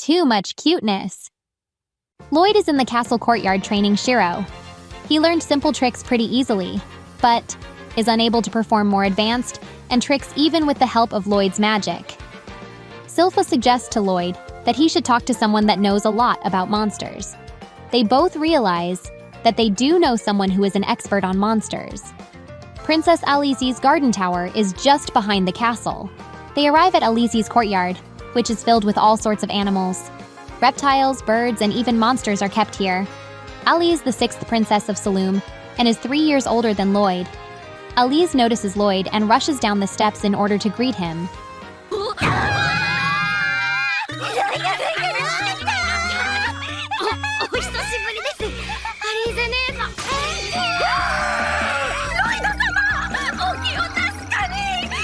too much cuteness. Lloyd is in the castle courtyard training Shiro. He learned simple tricks pretty easily, but is unable to perform more advanced and tricks even with the help of Lloyd's magic. Silpha suggests to Lloyd that he should talk to someone that knows a lot about monsters. They both realize that they do know someone who is an expert on monsters. Princess Alise's garden tower is just behind the castle. They arrive at Alise's courtyard, which is filled with all sorts of animals. Reptiles, birds, and even monsters are kept here. Alise, the 6th princess of Saloum, and is 3 years older than Lloyd. Alise notices Lloyd and rushes down the steps in order to greet him.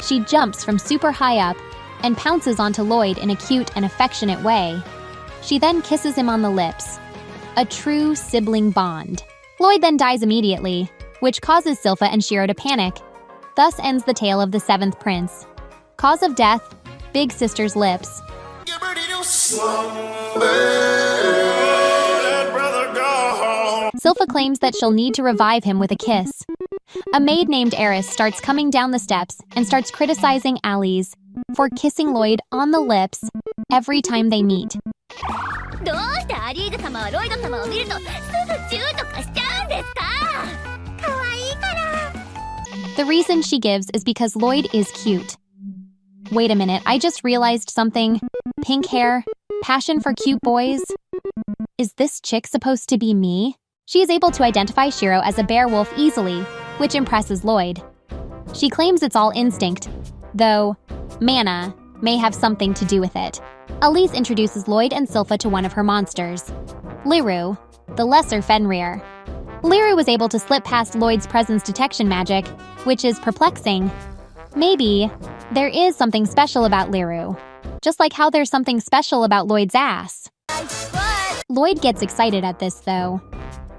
She jumps from super high up and pounces onto Lloyd in a cute and affectionate way. She then kisses him on the lips. A true sibling bond. Lloyd then dies immediately, which causes Silpha and Shiro to panic. Thus ends the tale of the 7th prince. Cause of death, big sister's lips. Silpha claims that she'll need to revive him with a kiss. A maid named Alise starts coming down the steps and starts criticizing Alise for kissing Lloyd on the lips every time they meet. The reason she gives is because Lloyd is cute. Wait a minute, I just realized something. Pink hair, passion for cute boys. Is this chick supposed to be me? She is able to identify Shiro as a bear wolf easily, which impresses Lloyd. She claims it's all instinct, though mana may have something to do with it. Alise introduces Lloyd and Silpha to one of her monsters, Liru, the lesser Fenrir. Liru was able to slip past Lloyd's presence detection magic, which is perplexing. Maybe there is something special about Liru, just like how there's something special about Lloyd's ass. Lloyd gets excited at this, though,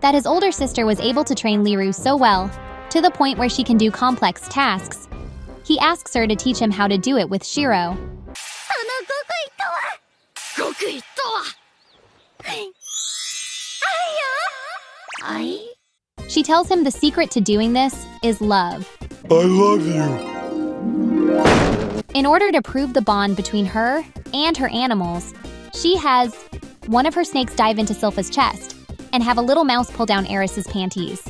that his older sister was able to train Liru so well, to the point where she can do complex tasks. He asks her to teach him how to do it with Shiro. She tells him the secret to doing this is love. I love you. In order to prove the bond between her and her animals, she has one of her snakes dive into Silpha's chest and have a little mouse pull down Alise's panties.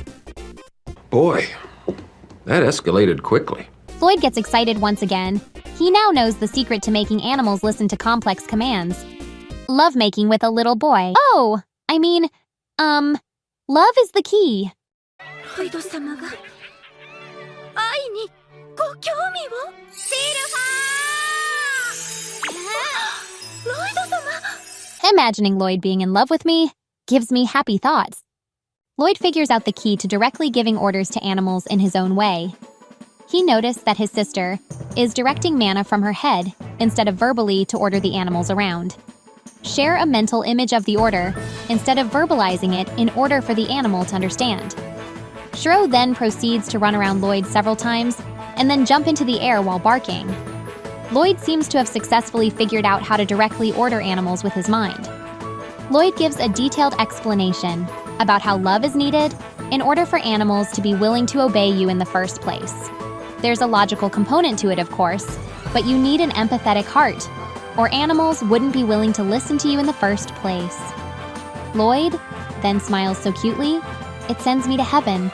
Boy, that escalated quickly. Lloyd gets excited once again. He now knows the secret to making animals listen to complex commands. Lovemaking with a little boy. Oh, I mean, love is the key. Imagining Lloyd being in love with me gives me happy thoughts. Lloyd figures out the key to directly giving orders to animals in his own way. He noticed that his sister is directing mana from her head instead of verbally to order the animals around. Share a mental image of the order instead of verbalizing it in order for the animal to understand. Shiro then proceeds to run around Lloyd several times and then jump into the air while barking. Lloyd seems to have successfully figured out how to directly order animals with his mind. Lloyd gives a detailed explanation about how love is needed in order for animals to be willing to obey you in the first place. There's a logical component to it, of course, but you need an empathetic heart, or animals wouldn't be willing to listen to you in the first place. Lloyd then smiles so cutely, it sends me to heaven.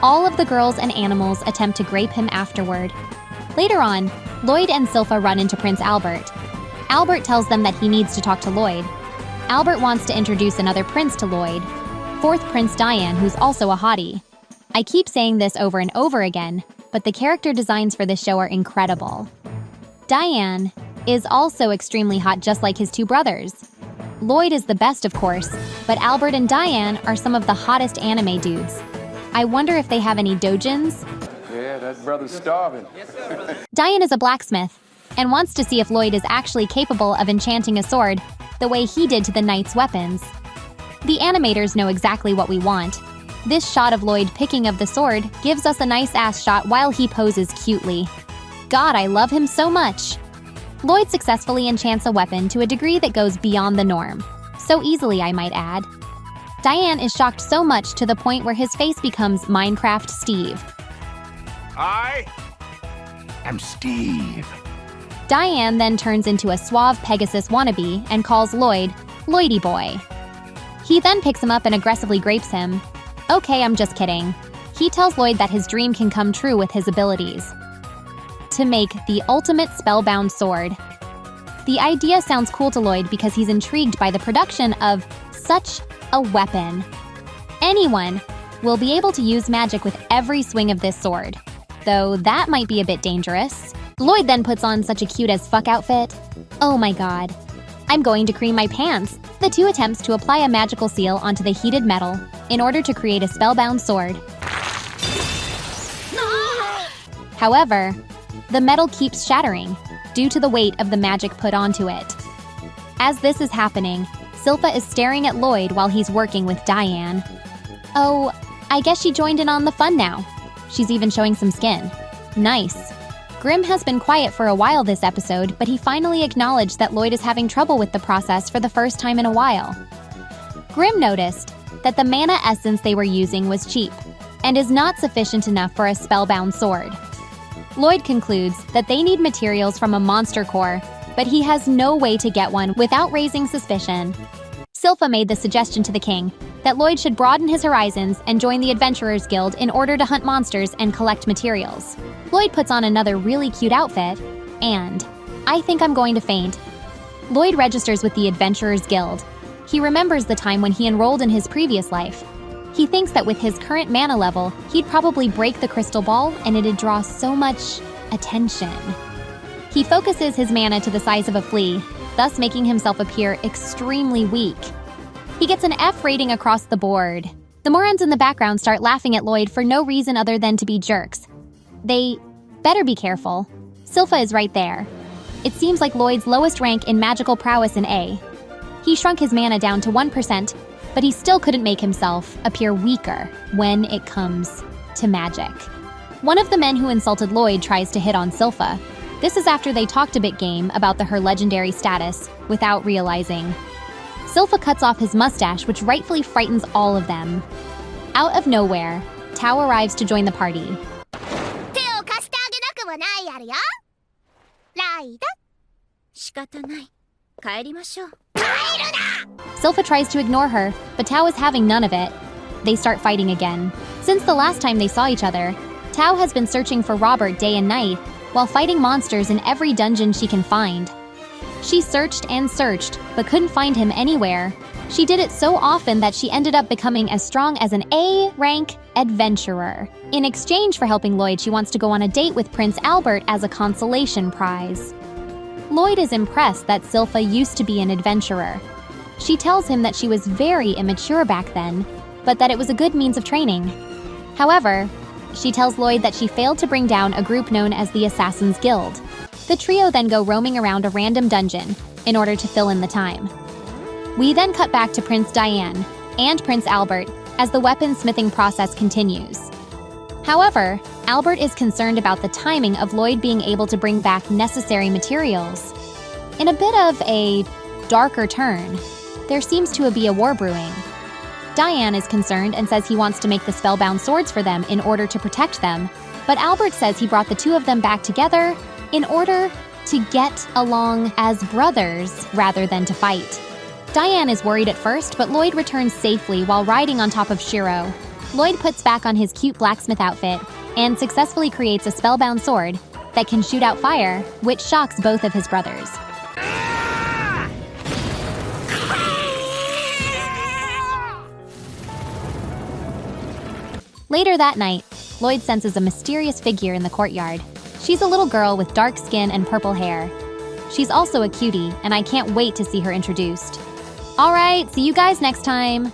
All of the girls and animals attempt to grape him afterward. Later on, Lloyd and Silpha run into Prince Albert. Albert tells them that he needs to talk to Lloyd. Albert wants to introduce another prince to Lloyd, 4th Prince Diane, who's also a hottie. I keep saying this over and over again, but the character designs for this show are incredible. Diane is also extremely hot, just like his two brothers. Lloyd is the best, of course, but Albert and Diane are some of the hottest anime dudes. I wonder if they have any dojins? Yeah, that brother's starving. Diane is a blacksmith and wants to see if Lloyd is actually capable of enchanting a sword the way he did to the knight's weapons. The animators know exactly what we want. This shot of Lloyd picking up the sword gives us a nice ass shot while he poses cutely. God, I love him so much. Lloyd successfully enchants a weapon to a degree that goes beyond the norm. So easily, I might add. Diane is shocked so much to the point where his face becomes Minecraft Steve. I am Steve. Diane then turns into a suave Pegasus wannabe and calls Lloyd Lloydy Boy. He then picks him up and aggressively grapes him. Okay, I'm just kidding. He tells Lloyd that his dream can come true with his abilities. To make the ultimate spellbound sword. The idea sounds cool to Lloyd because he's intrigued by the production of such a weapon. Anyone will be able to use magic with every swing of this sword, though that might be a bit dangerous. Lloyd then puts on such a cute as fuck outfit. Oh my god. I'm going to cream my pants. The two attempts to apply a magical seal onto the heated metal in order to create a spellbound sword. However, the metal keeps shattering due to the weight of the magic put onto it. As this is happening, Silpha is staring at Lloyd while he's working with Diane. Oh, I guess she joined in on the fun now. She's even showing some skin. Nice. Grimm has been quiet for a while this episode, but he finally acknowledged that Lloyd is having trouble with the process for the first time in a while. Grimm noticed that the mana essence they were using was cheap and is not sufficient enough for a spellbound sword. Lloyd concludes that they need materials from a monster core, but he has no way to get one without raising suspicion. Silpha made the suggestion to the king that Lloyd should broaden his horizons and join the Adventurers Guild in order to hunt monsters and collect materials. Lloyd puts on another really cute outfit, and I think I'm going to faint. Lloyd registers with the Adventurers Guild. He remembers the time when he enrolled in his previous life. He thinks that with his current mana level, he'd probably break the crystal ball and it'd draw so much attention. He focuses his mana to the size of a flea, thus making himself appear extremely weak. He gets an F rating across the board. The morons in the background start laughing at Lloyd for no reason other than to be jerks. They better be careful. Silpha is right there. It seems like Lloyd's lowest rank in magical prowess in A. He shrunk his mana down to 1%, but he still couldn't make himself appear weaker when it comes to magic. One of the men who insulted Lloyd tries to hit on Silpha. This is after they talked a bit game about her legendary status without realizing. Silpha cuts off his mustache, which rightfully frightens all of them. Out of nowhere, Tao arrives to join the party. Silpha tries to ignore her, but Tao is having none of it. They start fighting again. Since the last time they saw each other, Tao has been searching for Robert day and night while fighting monsters in every dungeon she can find. She searched and searched, but couldn't find him anywhere. She did it so often that she ended up becoming as strong as an A-rank adventurer. In exchange for helping Lloyd, she wants to go on a date with Prince Albert as a consolation prize. Lloyd is impressed that Silpha used to be an adventurer. She tells him that she was very immature back then, but that it was a good means of training. However, she tells Lloyd that she failed to bring down a group known as the Assassin's Guild. The trio then go roaming around a random dungeon in order to fill in the time. We then cut back to Prince Diane and Prince Albert as the weaponsmithing process continues. However, Albert is concerned about the timing of Lloyd being able to bring back necessary materials. In a bit of a darker turn, there seems to be a war brewing. Diane is concerned and says he wants to make the spellbound swords for them in order to protect them, but Albert says he brought the two of them back together in order to get along as brothers rather than to fight. Diane is worried at first, but Lloyd returns safely while riding on top of Shiro. Lloyd puts back on his cute blacksmith outfit and successfully creates a spellbound sword that can shoot out fire, which shocks both of his brothers. Later that night, Lloyd senses a mysterious figure in the courtyard. She's a little girl with dark skin and purple hair. She's also a cutie, and I can't wait to see her introduced. All right, see you guys next time.